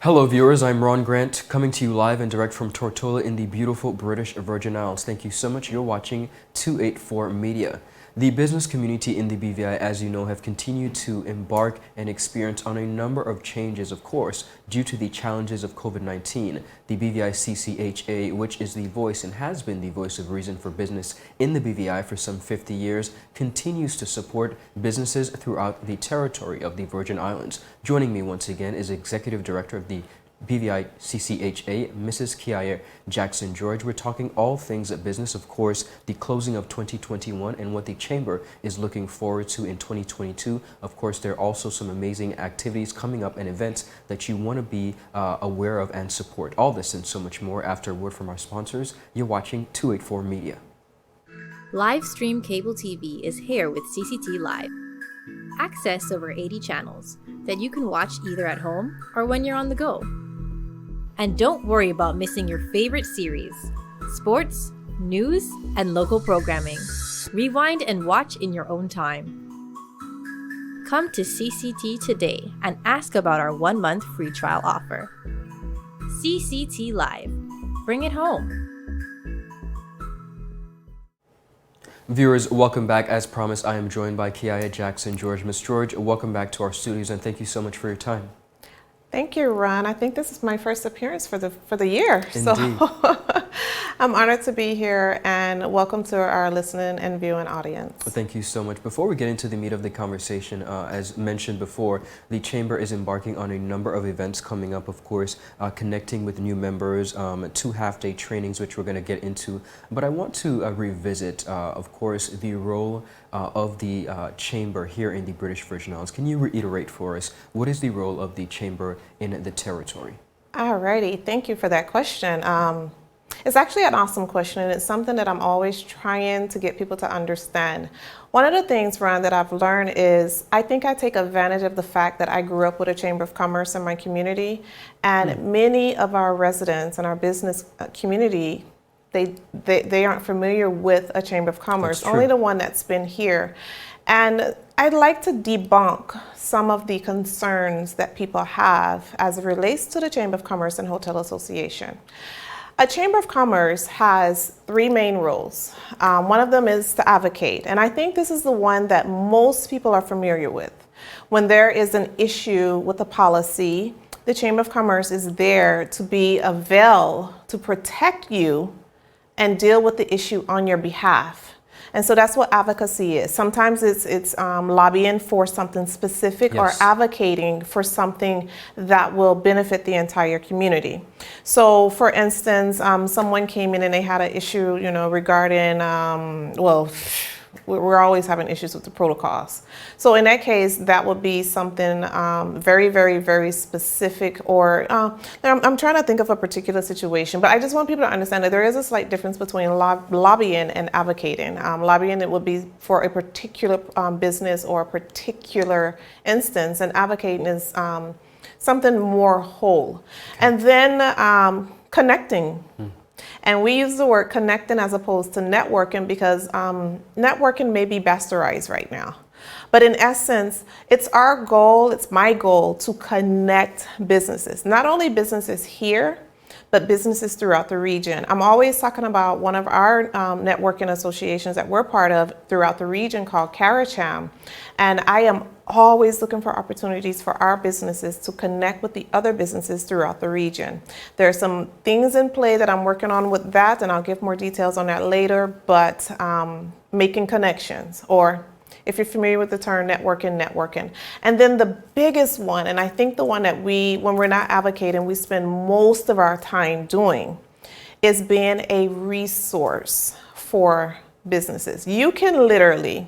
Hello viewers, I'm Ron Grant, coming to you live and direct from Tortola in the beautiful British Virgin Islands. Thank you so much. You're watching 284 Media. The business community in the BVI, as you know, have continued to embark and experience on a number of changes, of course, due to the challenges of COVID-19. The BVICCHA, which is the voice and has been the voice of reason for business in the BVI for some 50 years, continues to support businesses throughout the territory of the Virgin Islands. Joining me once again is Executive Director of the BVICCHA, Mrs. Keiyia George. We're talking all things business, of course, the closing of 2021 and what the Chamber is looking forward to in 2022. Of course, there are also some amazing activities coming up and events that you want to be aware of and support. All this and so much more after a word from our sponsors. You're watching 284 Media. Live stream cable TV is here with CCT Live. Access over 80 channels that you can watch either at home or when you're on the go. And don't worry about missing your favorite series, sports, news, and local programming. Rewind and watch in your own time. Come to CCT today and ask about our 1-month free trial offer. CCT Live. Bring it home. Viewers, welcome back. As promised, I am joined by Keiyia George. Ms. George, welcome back to our studios and thank you so much for your time. Thank you, Ron. I think this is my first appearance for the year. Indeed. So I'm honored to be here and welcome to our listening and viewing audience. Thank you so much. Before we get into the meat of the conversation, as mentioned before, the Chamber is embarking on a number of events coming up, of course, connecting with new members, 2 half-day trainings, which we're going to get into. But I want to revisit, of course, the role of the Chamber here in the British Virgin Islands. Can you reiterate for us, what is the role of the Chamber in the territory? Alrighty, thank you for that question. It's actually an awesome question, and it's something that I'm always trying to get people to understand. One of the things, Ron, that I've learned is I think I take advantage of the fact that I grew up with a Chamber of Commerce in my community, and many of our residents and our business community, they aren't familiar with a Chamber of Commerce, only the one that's been here. And I'd like to debunk some of the concerns that people have as it relates to the Chamber of Commerce and Hotel Association. A Chamber of Commerce has 3 main roles. One of them is to advocate, and I think this is the one that most people are familiar with. When there is an issue with a policy, the Chamber of Commerce is there to be a veil to protect you and deal with the issue on your behalf. And so that's what advocacy is. Sometimes it's lobbying for something specific, or advocating for something that will benefit the entire community. So for instance, someone came in and they had an issue, regarding, we're always having issues with the protocols. So in that case, that would be something very, very, very specific, or I'm trying to think of a particular situation, but I just want people to understand that there is a slight difference between lobbying and advocating. Lobbying, it would be for a particular business or a particular instance, and advocating is something more whole. And then connecting. And we use the word connecting as opposed to networking because networking may be bastardized right now. But in essence, it's our goal, it's my goal to connect businesses, not only businesses here, but businesses throughout the region. I'm always talking about one of our networking associations that we're part of throughout the region called CARICHAM. And I am always looking for opportunities for our businesses to connect with the other businesses throughout the region. There are some things in play that I'm working on with that, and I'll give more details on that later, but making connections, or if you're familiar with the term networking. And then the biggest one, and I think the one that when we're not advocating, we spend most of our time doing, is being a resource for businesses. You can literally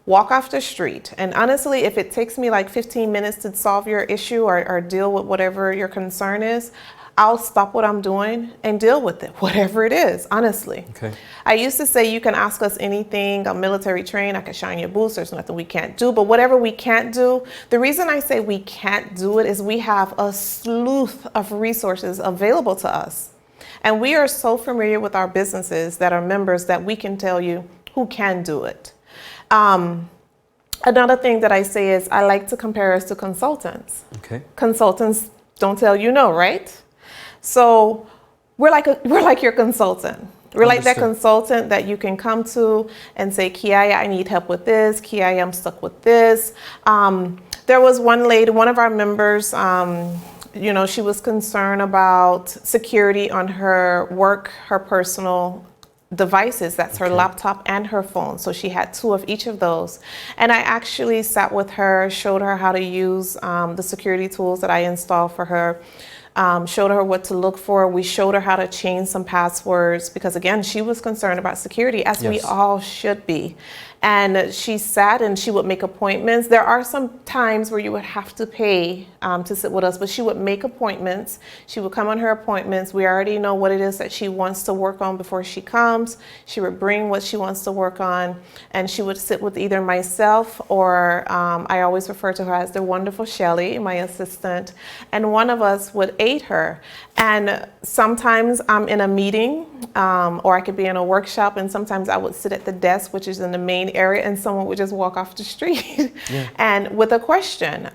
walk off the street, and honestly, if it takes me like 15 minutes to solve your issue or deal with whatever your concern is, I'll stop what I'm doing and deal with it, whatever it is, honestly. Okay. I used to say, you can ask us anything, I'm military trained, I can shine your boots, there's nothing we can't do, but whatever we can't do, the reason I say we can't do it is we have a slew of resources available to us. And we are so familiar with our businesses that are members that we can tell you who can do it. Another thing that I say is I like to compare us to consultants. Okay. Consultants Don't tell you no, right? So we're like your consultant. We're like that Understood. consultant that you can come to and say, Keiyia, I need help with this. Keiyia, I'm stuck with this. There was one lady, one of our members, you know, she was concerned about security on her work, her personal devices. That's her laptop and her phone. So she had two of each of those. And I actually sat with her, showed her how to use the security tools that I installed for her. Showed her what to look for. We showed her how to change some passwords because, again, she was concerned about security, as we all should be. And she sat and she would make appointments. There are some times where you would have to pay to sit with us, but she would make appointments. She would come on her appointments. We already know what it is that she wants to work on before she comes. She would bring what she wants to work on, and she would sit with either myself or I always refer to her as the wonderful Shelly, my assistant, and one of us would aid her. And sometimes I'm in a meeting or I could be in a workshop, and sometimes I would sit at the desk, which is in the main area, and someone would just walk off the street and with a question.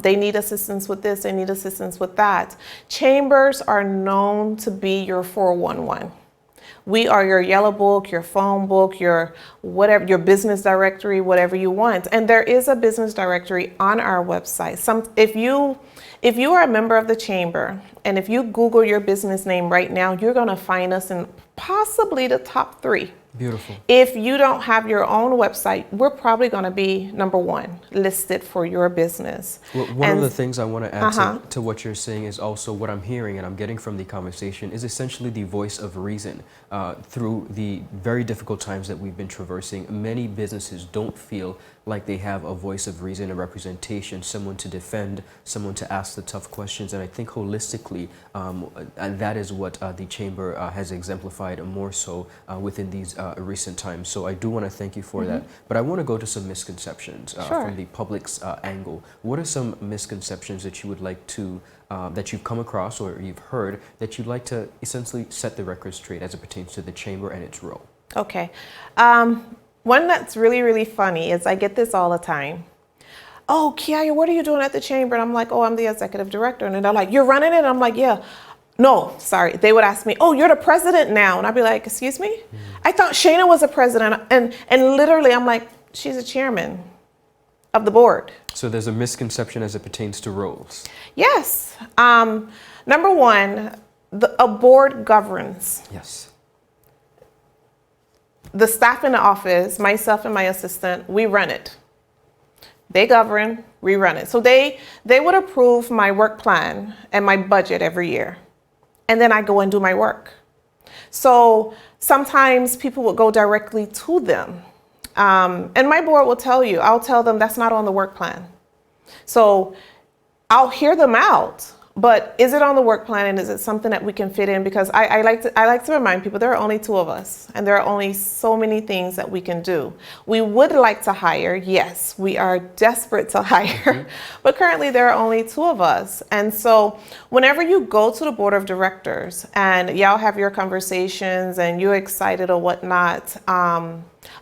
They need assistance with this, they need assistance with that. Chambers are known to be your 411. We are your yellow book, your phone book, your whatever, your business directory, whatever you want. And there is a business directory on our website. If you are a member of the chamber, and if you Google your business name right now, you're going to find us in possibly the top 3. Beautiful. If you don't have your own website, we're probably going to be number 1 listed for your business. Well, one of the things I want to add to what you're saying is also what I'm hearing and I'm getting from the conversation is essentially the voice of reason. Through the very difficult times that we've been traversing, many businesses don't feel like they have a voice of reason, a representation, someone to defend, someone to ask the tough questions. And I think holistically, that is what the Chamber has exemplified more so within these recent times. So I do want to thank you for that. But I want to go to some misconceptions from the public's angle. What are some misconceptions that you would like to, that you've come across or you've heard that you'd like to essentially set the record straight as it pertains to the Chamber and its role? Okay. One that's really, really funny is I get this all the time. Oh, Keiyia, what are you doing at the chamber? And I'm like, oh, I'm the executive director. And they're like, you're running it? And I'm like, yeah. No, sorry. They would ask me, oh, you're the president now. And I'd be like, excuse me? I thought Shana was a president. And literally, I'm like, she's a chairman of the board. So there's a misconception as it pertains to roles. Yes. Number one, a board governs. Yes. The staff in the office, myself and my assistant, we run it. They govern, we run it. So they would approve my work plan and my budget every year. And then I go and do my work. So sometimes people would go directly to them. And my board will tell you, I'll tell them that's not on the work plan. So I'll hear them out. But is it on the work plan and is it something that we can fit in? Because I like to remind people there are only 2 of us and there are only so many things that we can do. We would like to hire, yes, we are desperate to hire, but currently there are only 2 of us. And so whenever you go to the board of directors and y'all have your conversations and you're excited or whatnot,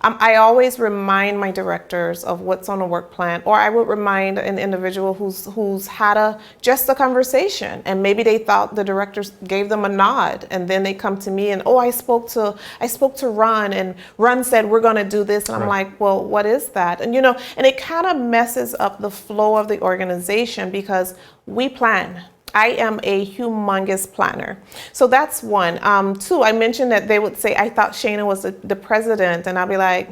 I always remind my directors of what's on the work plan, or I would remind an individual who's had just a conversation and maybe they thought the directors gave them a nod and then they come to me and, oh, I spoke to Ronn and Ronn said we're going to do this. And I'm like, well, what is that? And, you know, and it kind of messes up the flow of the organization because we plan. I am a humongous planner. So that's one. 2, I mentioned that they would say, I thought Shana was the president. And I'll be like,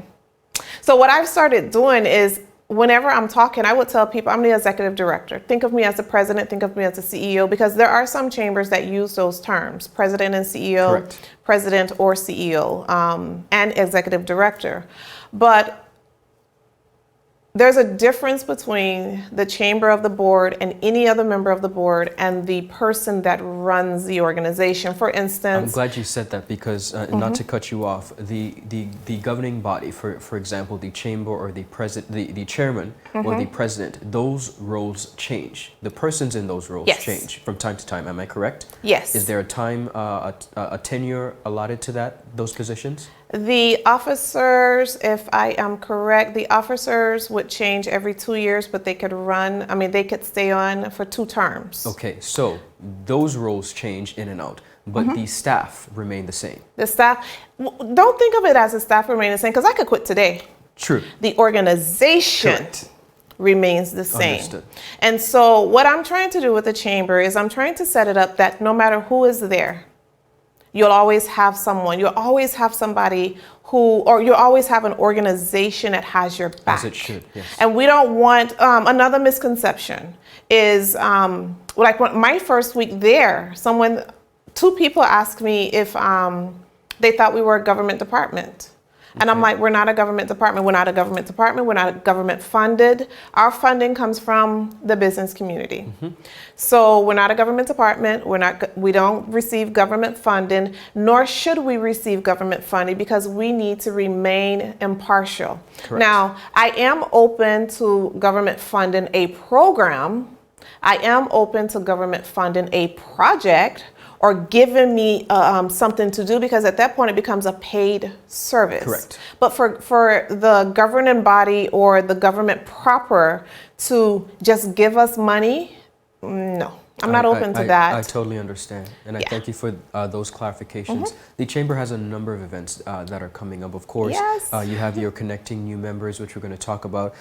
so what I've started doing is whenever I'm talking, I would tell people I'm the executive director. Think of me as the president, think of me as the CEO, because there are some chambers that use those terms, president and CEO, Correct. President or CEO, and executive director. But there's a difference between the chamber of the board and any other member of the board and the person that runs the organization. For instance, I'm glad you said that because not to cut you off, the governing body, for example, the chamber or the president, the chairman or the president, those roles change. The persons in those roles change from time to time. Am I correct? Yes. Is there a time, a tenure allotted to those positions? The officers, if I am correct, the officers would change every 2 years, but they could they could stay on for 2 terms. Okay, so those roles change in and out, but the staff remain the same. The staff, don't think of it as the staff remain the same, because I could quit today. True. The organization Correct. remains the same. Understood. And so what I'm trying to do with the chamber is I'm trying to set it up that no matter who is there, you'll always have someone, you'll always have somebody you'll always have an organization that has your back. As it should, yes. And we don't want, another misconception is, like my first week there, 2 people asked me if they thought we were a government department. And I'm like, we're not a government department. We're not a government department. We're not government funded. Our funding comes from the business community. So we're not a government department. We don't receive government funding, nor should we receive government funding, because we need to remain impartial. Correct. Now, I am open to government funding a program. I am open to government funding a project, or giving me something to do, because at that point it becomes a paid service. Correct. But for the governing body or the government proper to just give us money, no, I'm not open to that. I totally understand, and I thank you for those clarifications. The Chamber has a number of events that are coming up. Of course, Yes. You have your Connecting New Members, which we're going to talk about.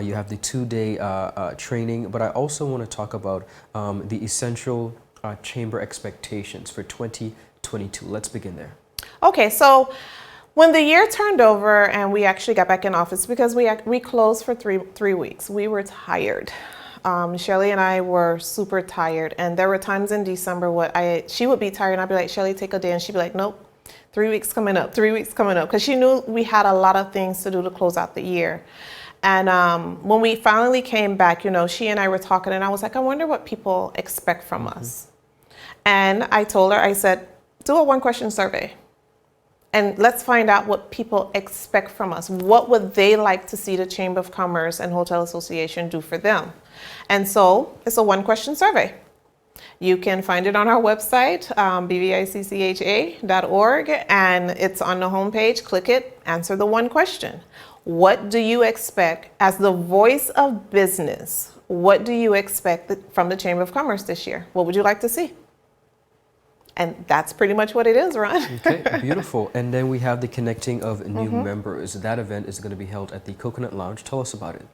You have the 2-day training, but I also want to talk about the essential Chamber expectations for 2022. Let's begin there. Okay, so when the year turned over and we actually got back in office, because we closed for three weeks, we were tired. Shelly and I were super tired, and there were times in December she would be tired and I'd be like, Shelly, take a day, and she'd be like, nope, 3 weeks coming up, 3 weeks coming up, because she knew we had a lot of things to do to close out the year. And when we finally came back, she and I were talking, and I was like, I wonder what people expect from us. And I told her, I said, do a 1-question survey and let's find out what people expect from us. What would they like to see the Chamber of Commerce and Hotel Association do for them? And so it's a 1-question survey. You can find it on our website, BVICCHA.org, and it's on the homepage. Click it, answer the 1 question. What do you expect as the voice of business? What do you expect from the Chamber of Commerce this year? What would you like to see? And that's pretty much what it is, Ron. Okay, beautiful. And then we have the Connecting of New Members. That event is going to be held at the Coconut Lounge. Tell us about it.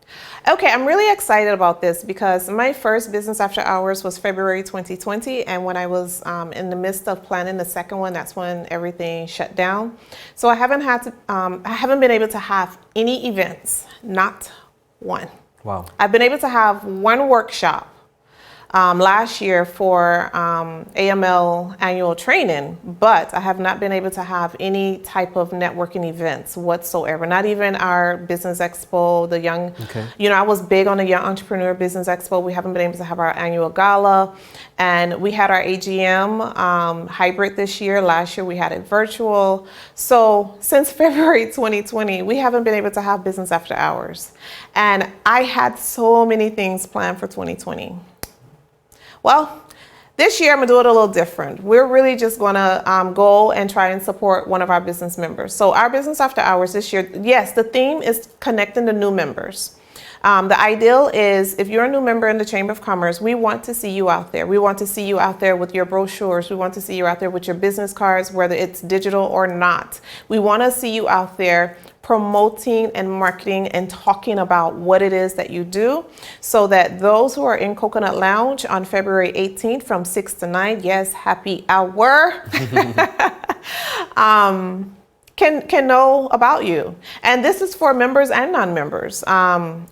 Okay, I'm really excited about this because my first business after hours was February 2020. And when I was in the midst of planning the second one, that's when everything shut down. So I haven't been able to have any events, not one. Wow. I've been able to have 1 workshop last year for AML annual training, but I have not been able to have any type of networking events whatsoever. Not even our business expo, the young, I was big on the Young Entrepreneur Business Expo. We haven't been able to have our annual gala, and we had our AGM hybrid this year. Last year we had it virtual. So since February 2020, we haven't been able to have business after hours. And I had so many things planned for 2020. Well, this year I'm gonna do it a little different. We're really just gonna go and try and support one of our business members. So our business after hours this year, yes, the theme is connecting the new members. The ideal is if you're a new member in the Chamber of Commerce, we want to see you out there. We want to see you out there with your brochures. We want to see you out there with your business cards, whether it's digital or not. We want to see you out there promoting and marketing and talking about what it is that you do, so that those who are in Coconut Lounge on February 18th from 6 to 9, yes, happy hour, can know about you. And this is for members and non-members.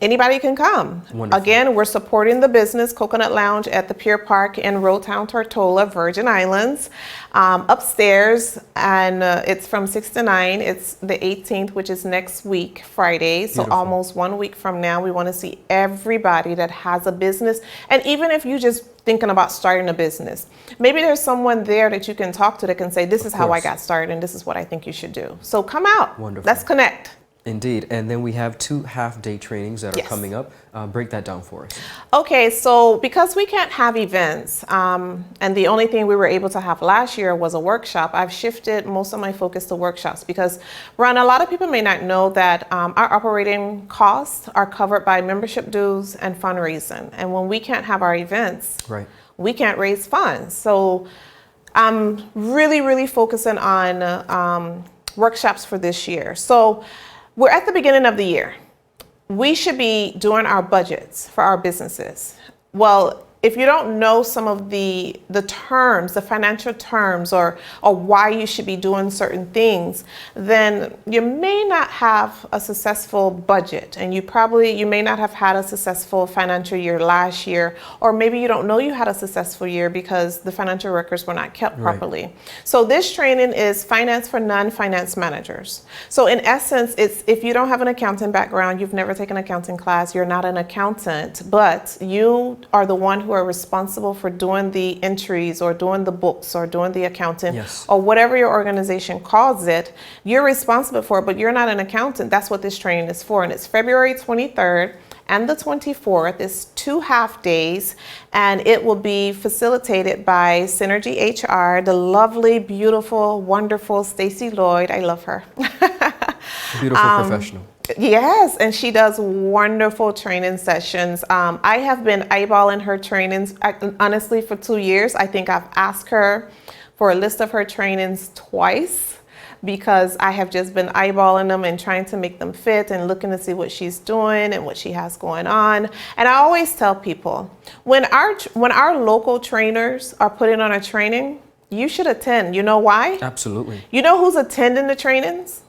Anybody can come. Wonderful. Again, we're supporting the business Coconut Lounge at the Pier Park in Roadtown, Tortola, Virgin Islands, upstairs, and it's from 6 to 9. It's the 18th, which is next week, Friday. So Beautiful. almost 1 week from now, we want to see everybody that has a business. And even if you just thinking about starting a business, maybe there's someone there that you can talk to that can say, this is how I got started and this is what I think you should do. So come out. Wonderful. Let's connect. Indeed. And then we have 2 half-day trainings that are Yes. coming up. Break that down for us. Okay, so because we can't have events, and the only thing we were able to have last year was a workshop, I've shifted most of my focus to workshops because, Ron, a lot of people may not know that our operating costs are covered by membership dues and fundraising. And when we can't have our events, Right. we can't raise funds. So I'm really, really focusing on workshops for this year. So we're at the beginning of the year. We should be doing our budgets for our businesses. Well, if you don't know some of the terms, the financial terms, or why you should be doing certain things, then you may not have a successful budget, and you may not have had a successful financial year last year, or maybe you don't know you had a successful year because the financial records were not kept properly. So this training is finance for non-finance managers. So in essence, it's if you don't have an accounting background, you've never taken an accounting class, you're not an accountant, but you are the one who are responsible for doing the entries or doing the books or doing the accounting, Yes. or whatever your organization calls it, you're responsible for it, but you're not an accountant. That's what this training is for. And it's February 23rd and the 24th. It's 2 half days, and it will be facilitated by Synergy HR, the lovely, beautiful, wonderful Stacy Lloyd. I love her. Beautiful professional. Yes, and she does wonderful training sessions. I have been eyeballing her trainings, honestly, for 2 years. I think I've asked her for a list of her trainings twice because I have just been eyeballing them and trying to make them fit and looking to see what she's doing and what she has going on. And I always tell people, when our local trainers are putting on a training, you should attend. You know why? Absolutely. You know who's attending the trainings?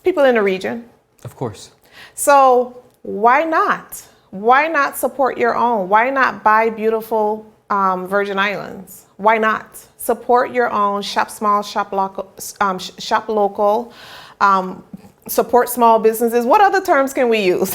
People in the region. Of course. So why not? Why not support your own? Why not buy beautiful Virgin Islands? Why not? Support your own, shop small, shop local, support small businesses. What other terms can we use?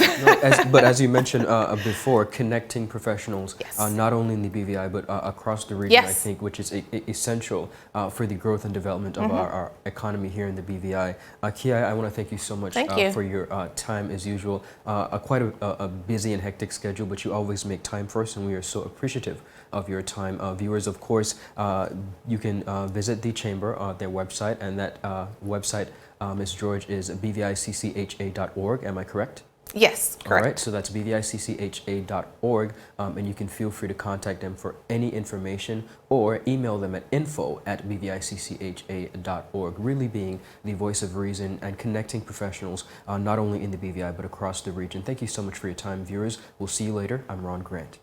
But as you mentioned before, connecting professionals, Yes. not only in the BVI, but across the region, I Yes. think, which is essential for the growth and development of our economy here in the BVI. Keiyia, I want to thank you so much Thank you. for your time as usual. Quite a busy and hectic schedule, but you always make time for us, and we are so appreciative of your time. Viewers, of course, you can visit the Chamber, their website, and that website, Ms. George, is bviccha.org. Am I correct? Yes, correct. All right, so that's bviccha.org, and you can feel free to contact them for any information or email them at info@bviccha.org, really being the voice of reason and connecting professionals not only in the BVI but across the region. Thank you so much for your time, viewers. We'll see you later. I'm Ron Grant.